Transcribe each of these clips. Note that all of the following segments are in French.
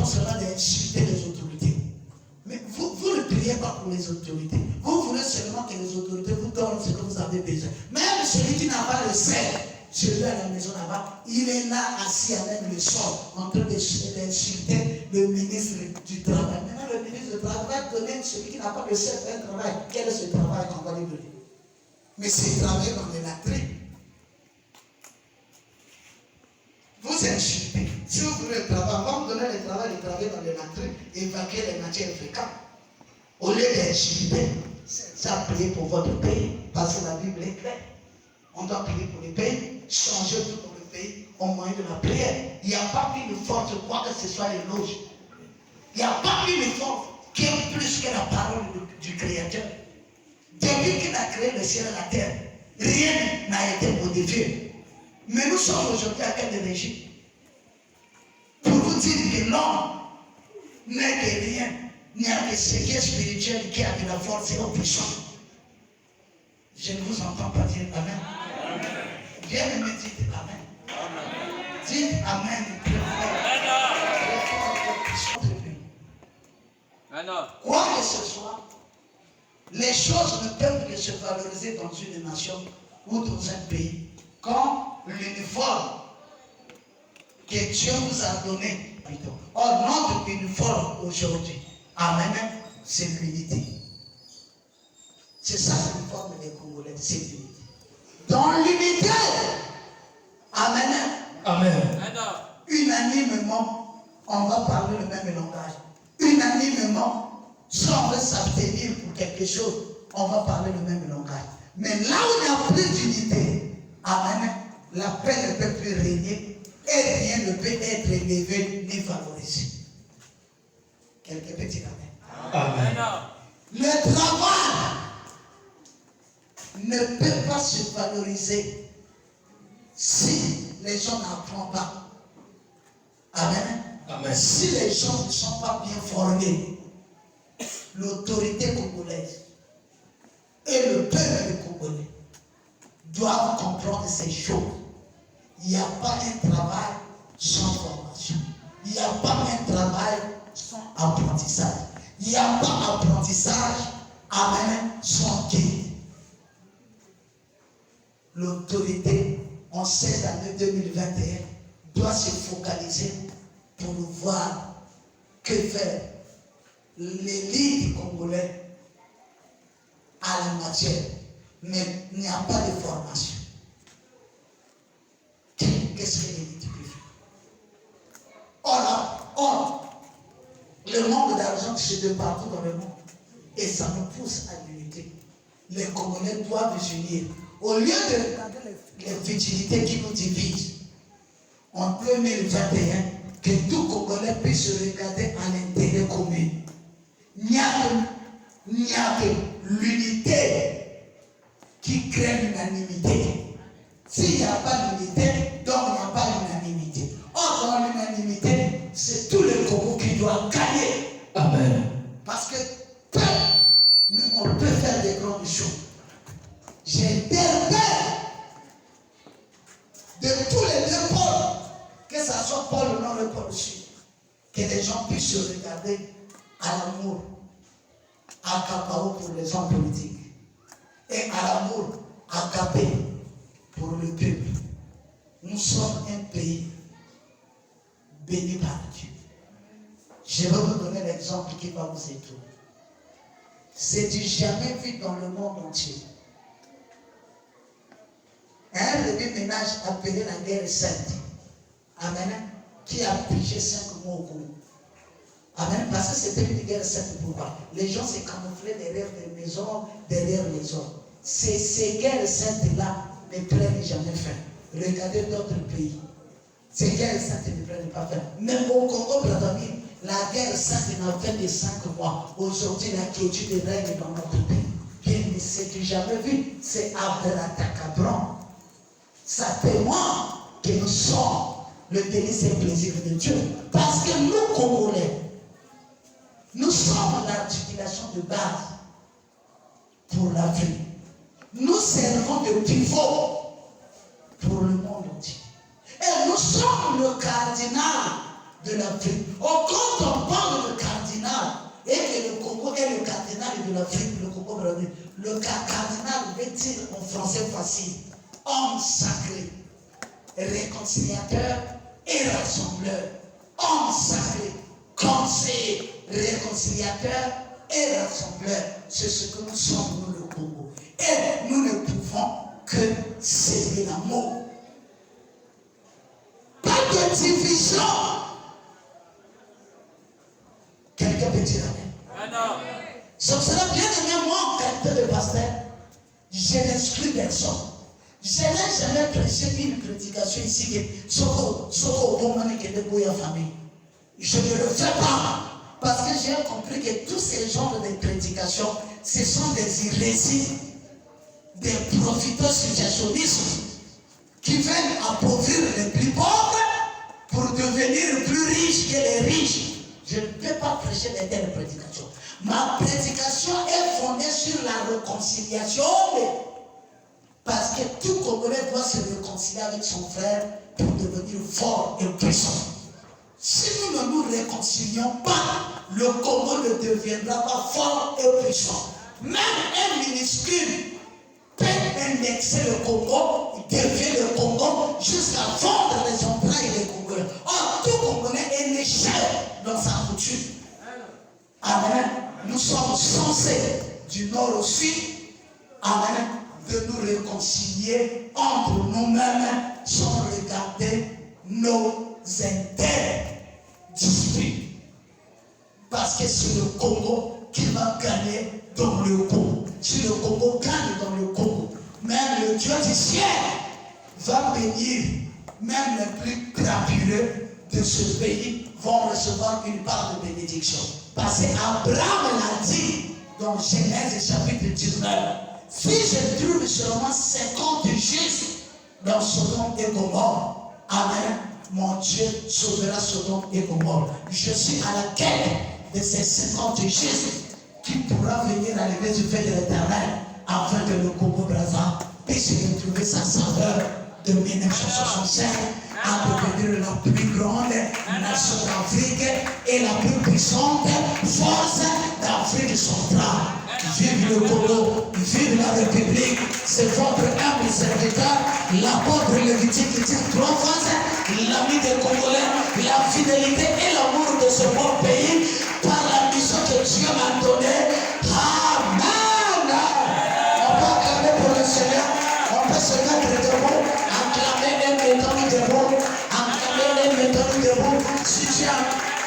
seulement d'insulter les autorités. Mais vous ne priez pas pour les autorités. Vous voulez seulement que les autorités vous donnent ce que vous avez besoin. Même celui qui n'a pas le sel, celui à la maison là-bas, il est là assis à même le sol, en train d'insulter le ministre du Travail. Maintenant, le ministre du Travail va donner celui qui n'a pas le sel un travail. Quel est ce travail qu'on va lui donner? Mais c'est travailler dans les latrines. Vous insultez. Si vous voulez le travail, on va vous donner le travail dans les latrines, évacuer les matières fécales. Au lieu d'insulter, ça prier pour votre pays, parce que la Bible est claire. On doit prier pour le pays, changer tout dans le pays au moyen de la prière. Il n'y a pas plus de force, quoi que ce soit l'éloge. Il n'y a pas plus de force qui est plus que la parole du Créateur. Depuis qu'il a créé le ciel et la terre, rien n'a été modifié. Mais nous sommes aujourd'hui à quel régime? Pour vous dire que l'homme n'est que rien, il n'y a que ce qui est spirituel qui a de la force et au puissant. Je ne vous entends pas dire Amen. Bien aimé, dites Amen. Dites Amen. Quoi que ce soit, les choses ne peuvent que se valoriser dans une nation ou dans un pays quand l'uniforme que Dieu vous a donné. Or, notre uniforme aujourd'hui, Amen, c'est l'unité. C'est ça l'uniforme des Congolais, c'est l'unité. Dans l'unité, Amen. Amen. Unanimement, on va parler le même langage. Unanimement, si on veut s'abstenir pour quelque chose, on va parler le même langage. Mais là où il n'y a plus d'unité, Amen, la paix ne peut plus régner et rien ne peut être élevé ni favorisé. Quelqu'un peut dire Amen. Amen. Le travail ne peut pas se valoriser si les gens n'apprennent pas. Amen. Amen. Si les gens ne sont pas bien formés, l'autorité congolaise et le peuple congolais doivent comprendre ces choses. Il n'y a pas un travail sans formation. Il n'y a pas un travail sans apprentissage. Il n'y a pas apprentissage, Amen, sans guide. L'autorité en cette année 2021 doit se focaliser pour voir que faire l'élite congolaise à la matière, mais il n'y a pas de formation. Qu'est-ce que l'élite peut faire? Or, le manque d'argent c'est de partout dans le monde et ça nous pousse à l'unité. Les Congolais doivent s'unir. Au lieu de regarder les futilités qui nous divisent, en 2021, que tout Congolais puisse se regarder à l'intérêt commun. Il n'y a que l'unité qui crée l'unanimité. S'il n'y a pas d'unité, donc il n'y a pas l'unanimité. Or, dans l'unanimité, c'est tout le Congo qui doit gagner. Amen. Parce que on peut faire des grandes choses. J'interpelle de tous les deux pôles, que ce soit Paul ou non le Paul sud, que les gens puissent se regarder à l'amour, à Capao pour les hommes politiques, et à l'amour, à Capé pour le peuple. Nous sommes un pays béni par Dieu. Je vais vous donner l'exemple qui va vous étonner. C'est du jamais vu dans le monde entier. Un revenu ménage appelé la guerre sainte. Amen. Qui a pigé 5 mois au Congo. Amen. Parce que c'était une guerre sainte. Pourquoi? Les gens se camouflaient derrière des maisons, derrière les hommes. Ces guerres saintes-là ne prennent jamais fin. Regardez d'autres pays. Ces guerres saintes ne prennent pas fin. Même au Congo, Brazzaville, la guerre sainte n'a fait que 5 mois. Aujourd'hui, la quiétude règne dans notre pays. Bien, mais c'est du jamais vu. C'est Abdelata-Cabran. Ça témoigne que nous sommes le délice et le plaisir de Dieu. Parce que nous, Congolais, nous sommes l'articulation de base pour la vie. Nous servons de pivot pour le monde entier. Et nous sommes le cardinal de l'Afrique. Or, quand on parle de cardinal, et que le Congo est le cardinal de l'Afrique, le Congo, le cardinal veut dire en français facile, homme sacré, réconciliateur et rassembleur. Homme sacré, conseiller, réconciliateur et rassembleur. C'est ce que nous sommes, nous, le Congo. Et nous ne pouvons que céder l'amour. Pas de division. Quelqu'un peut dire amen. Donc cela bien aimé, moi, en qualité de pasteur, je n'exclus personne. Je n'ai jamais prêché une prédication ici que Soko Bomani qui est de Bouya famille. Je ne le fais pas. Parce que j'ai compris que tous ces genres de prédications, ce sont des hérésies, des profiteurs situationnistes qui viennent appauvrir les plus pauvres pour devenir plus riches que les riches. Je ne peux pas prêcher des telles prédications. Ma prédication est fondée sur la réconciliation. Parce que tout Congolais doit se réconcilier avec son frère pour devenir fort et puissant. Si nous ne nous réconcilions pas, le Congo ne deviendra pas fort et puissant. Même un minuscule peut indexer le Congo, devient le Congo, jusqu'à vendre les entrailles des Congolais. Or, tout Congolais est né cher dans sa coutume. Amen. Nous sommes censés, du nord au sud, amen, de nous réconcilier entre nous-mêmes sans regarder nos intérêts disputes. Parce que c'est le Congo qui va gagner dans le Congo. Si le Congo gagne dans le Congo, même le Dieu du ciel va bénir, même les plus crapuleux de ce pays vont recevoir une part de bénédiction. Parce qu'Abraham l'a dit dans Genèse chapitre 19. Si je trouve seulement 50 justes dans Sodome et Gomorrhe, amen, mon Dieu sauvera Sodome et Gomorrhe. Je suis à la quête de ces 50 justes qui pourra venir à l'église du fait de l'Éternel afin que le Congo-Brazza puisse retrouver sa saveur de 1965 à devenir la plus grande nation d'Afrique et la plus puissante force d'Afrique centrale. Vive le Congo, vive la République, c'est votre humble serviteur, l'apôtre Lévitique qui tire 3 phases, l'ami des Congolais, la fidélité et l'amour de ce bon pays par la mission que Dieu m'a donnée. Amen. On peut acclamer pour le Seigneur, on peut se mettre debout, acclamer et mettre debout, acclamer et mettre debout. Si tu as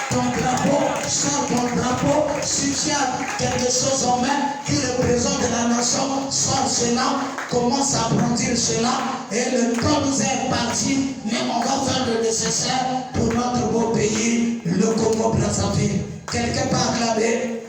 ton drapeau, sans ton drapeau, si tu as quelque chose en main qui représente la nation, sans cela, commence à brandir cela, et le temps nous est parti, mais on va faire le nécessaire pour notre beau pays, le Congo-Brazzaville. Quelqu'un peut acclamer.